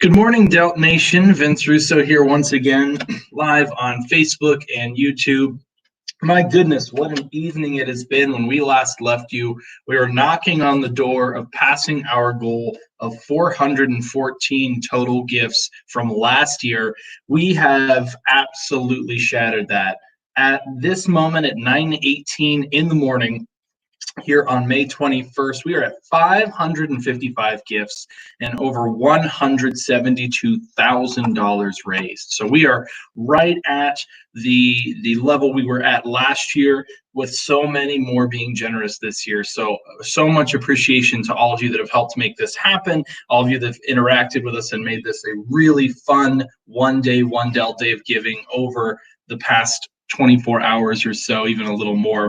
Good morning, Delt Nation. Vince Russo here once again, live on Facebook and YouTube. My goodness, what an evening it has been. When we last left you, we were knocking on the door of passing our goal of 414 total gifts from last year. We have absolutely shattered that. At this moment, at 9:18 in the morning, here on May 21st, we are at 555 gifts and over $172,000 raised. So we are right at the level we were at last year, with so many more being generous this year. So much appreciation to all of you that have helped make this happen, all of you that have interacted with us and made this a really fun one day, one Delt day of giving over the past 24 hours or so, even a little more.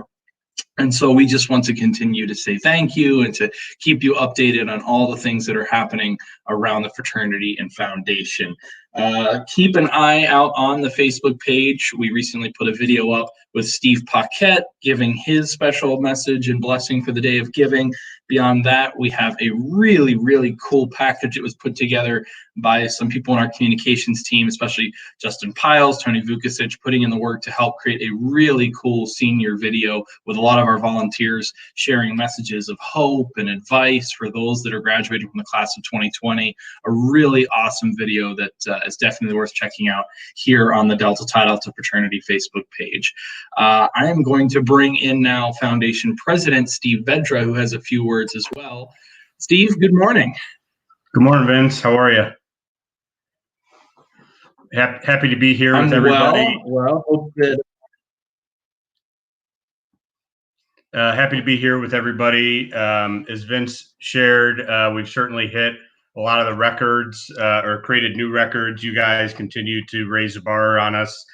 And so we just want to continue to say thank you and to keep you updated on all the things that are happening around the fraternity and foundation. Keep an eye out on the Facebook page. We recently put a video up with Steve Paquette giving his special message and blessing for the day of giving. Beyond that, we have a really, really cool package that was put together by some people in our communications team, especially Justin Piles, Tony Vukasic, putting in the work to help create a really cool senior video with a lot of our volunteers sharing messages of hope and advice for those that are graduating from the class of 2020. A really awesome video that is definitely worth checking out here on the Delta Tau Delta Fraternity Facebook page. I am going to bring in now Foundation President Steve Vedra, who has a few words as well. Steve, good morning. Good morning, Vince. How are you? Happy to be here with everybody. Hope that happy to be here with everybody. As Vince shared, we've certainly hit a lot of the records or created new records. You guys continue to raise the bar on us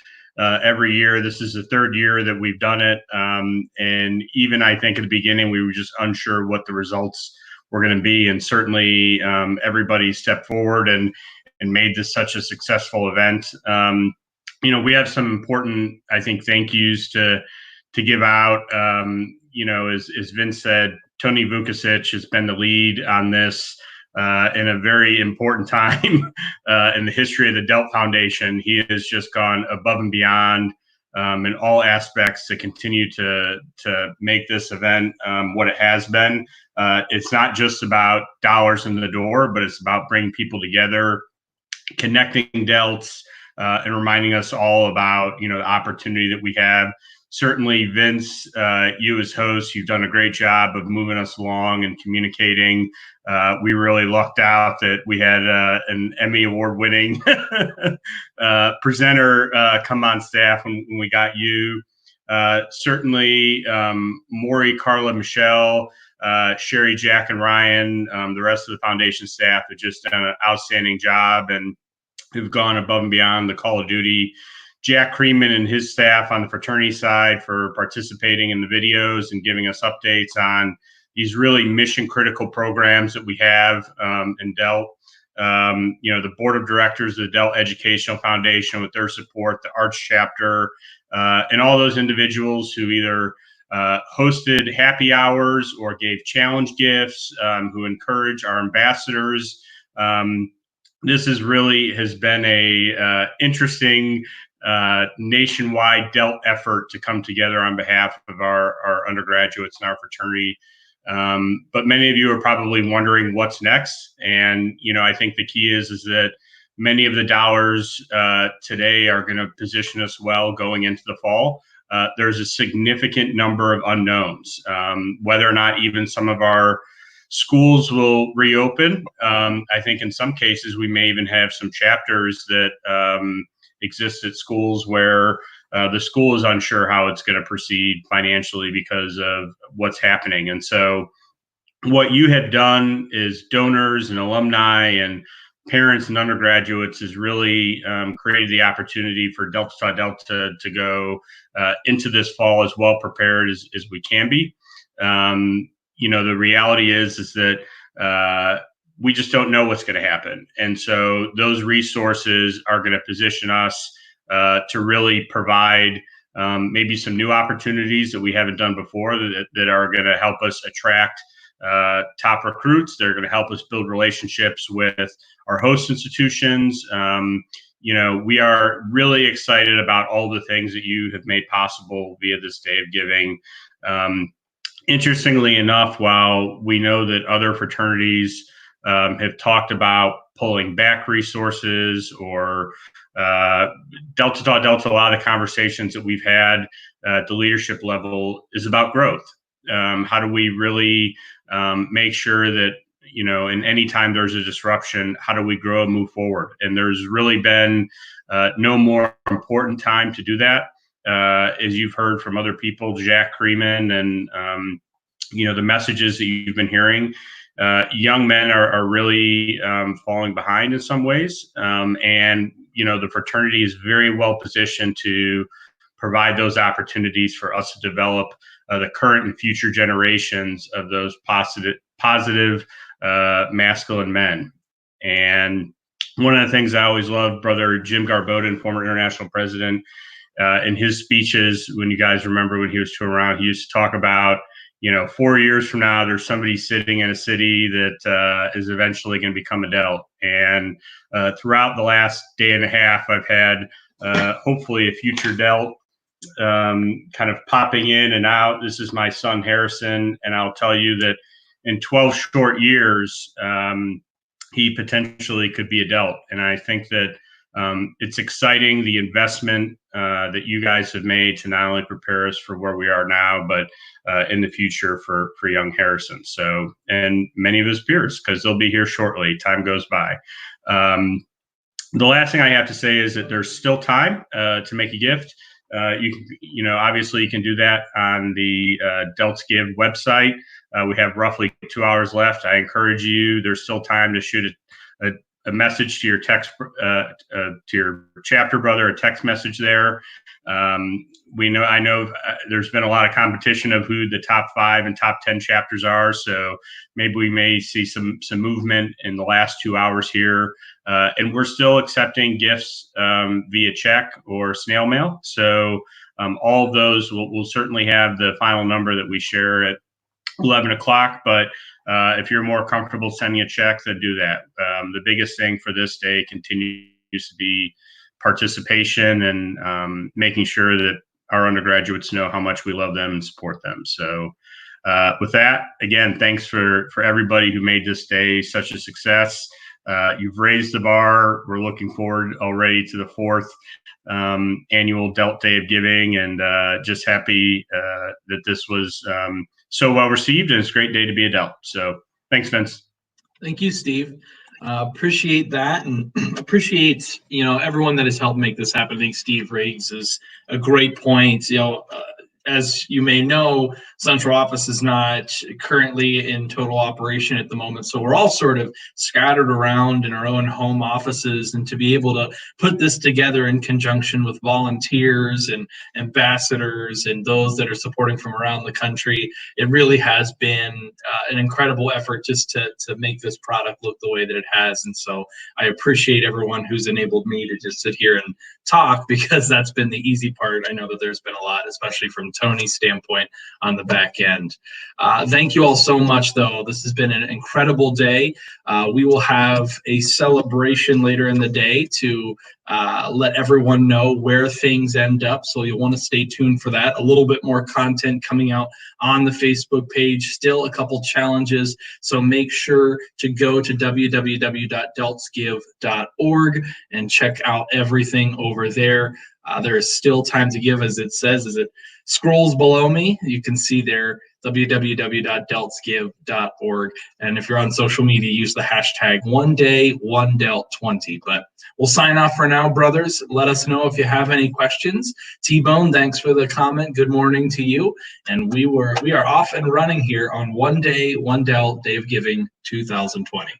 every year. This is the third year that we've done it. And even I think at the beginning, we were just unsure what the results were going to be. And certainly everybody stepped forward and made this such a successful event. We have some important, I think, thank yous to give out. As Vince said, Tony Vukasic has been the lead on this in a very important time in the history of the Delt Foundation. He has just gone above and beyond in all aspects to continue to make this event what it has been. It's not just about dollars in the door, but it's about bringing people together, connecting Delts, and reminding us all about the opportunity that we have. Certainly, Vince, you as host, you've done a great job of moving us along and communicating. We really lucked out that we had an Emmy Award-winning presenter come on staff when we got you. Certainly, Maury, Carla, Michelle, Sherry, Jack, and Ryan, the rest of the foundation staff have just done an outstanding job and who've gone above and beyond the call of duty. Jack Creeman and his staff on the fraternity side for participating in the videos and giving us updates on these really mission critical programs that we have in Delt. The board of directors of the Delt Educational Foundation with their support, the Arts chapter, and all those individuals who either hosted happy hours or gave challenge gifts, who encourage our ambassadors. This has been a interesting nationwide Delt effort to come together on behalf of our undergraduates and our fraternity. But many of you are probably wondering what's next. And, I think the key is that many of the dollars today are going to position us well going into the fall. There's a significant number of unknowns, whether or not even some of our schools will reopen. I think in some cases we may even have some chapters that exist at schools where the school is unsure how it's going to proceed financially because of what's happening. And so what you have done is donors and alumni and parents and undergraduates is really created the opportunity for Delta Tau Delta to go into this fall as well prepared as we can be. The reality is that we just don't know what's going to happen. And so those resources are going to position us to really provide maybe some new opportunities that we haven't done before that are going to help us attract top recruits. They're going to help us build relationships with our host institutions. We are really excited about all the things that you have made possible via this Day of Giving. Interestingly enough, while we know that other fraternities have talked about pulling back resources or Delta Tau Delta, a lot of conversations that we've had at the leadership level is about growth. How do we really make sure that, in any time there's a disruption, how do we grow and move forward? And there's really been no more important time to do that. As you've heard from other people, Jack Creeman, and the messages that you've been hearing, young men are really falling behind in some ways, and the fraternity is very well positioned to provide those opportunities for us to develop the current and future generations of those positive masculine men. And one of the things I always loved, Brother Jim Garboden, former international president, in his speeches, when you guys remember when he was touring around, he used to talk about, 4 years from now, there's somebody sitting in a city that is eventually going to become a Delt. And throughout the last day and a half, I've had hopefully a future Delt kind of popping in and out. This is my son, Harrison, and I'll tell you that in 12 short years, he potentially could be a Delt. And I think that it's exciting, the investment that you guys have made to not only prepare us for where we are now, but in the future for young Harrison. So, and many of his peers, because they'll be here shortly. Time goes by. The last thing I have to say is that there's still time to make a gift. Obviously you can do that on the Delts Give website. We have roughly 2 hours left. I encourage you, there's still time to shoot a message to your to your chapter brother, a text message there. I know there's been a lot of competition of who the top 5 and top 10 chapters are. So maybe we may see some movement in the last 2 hours here. And we're still accepting gifts via check or snail mail. So all of those will certainly have the final number that we share at 11 o'clock. But if you're more comfortable sending a check, then do that. The biggest thing for this day continues to be participation and making sure that our undergraduates know how much we love them and support them. So with that, again, thanks for everybody who made this day such a success. You've raised the bar. We're looking forward already to the 4th annual Delt Day of Giving, and just happy that this was so well received, and it's a great day to be a Delt. So thanks, Vince. Thank you, Steve. Appreciate that, and appreciate everyone that has helped make this happen. I think Steve raises a great point. As you may know, central office is not currently in total operation at the moment, so we're all sort of scattered around in our own home offices, and to be able to put this together in conjunction with volunteers and ambassadors and those that are supporting from around the country, it really has been an incredible effort just to make this product look the way that it has. And so I appreciate everyone who's enabled me to just sit here and talk, because that's been the easy part. I know that there's been a lot, especially from Tony's standpoint on the back end. Thank you all so much, though. This has been an incredible day. We will have a celebration later in the day to let everyone know where things end up, so you'll want to stay tuned for that. A little bit more content coming out on the Facebook page, still a couple challenges, so make sure to go to www.deltsgive.org and check out everything over there. There is still time to give, as it says, as it scrolls below me. You can see there www.deltsgive.org, and if you're on social media, use the hashtag #OneDay1Delt20. But we'll sign off for now, brothers. Let us know if you have any questions. T-Bone, thanks for the comment. Good morning to you. And we are off and running here on One Day, One Delt, Day of Giving 2020.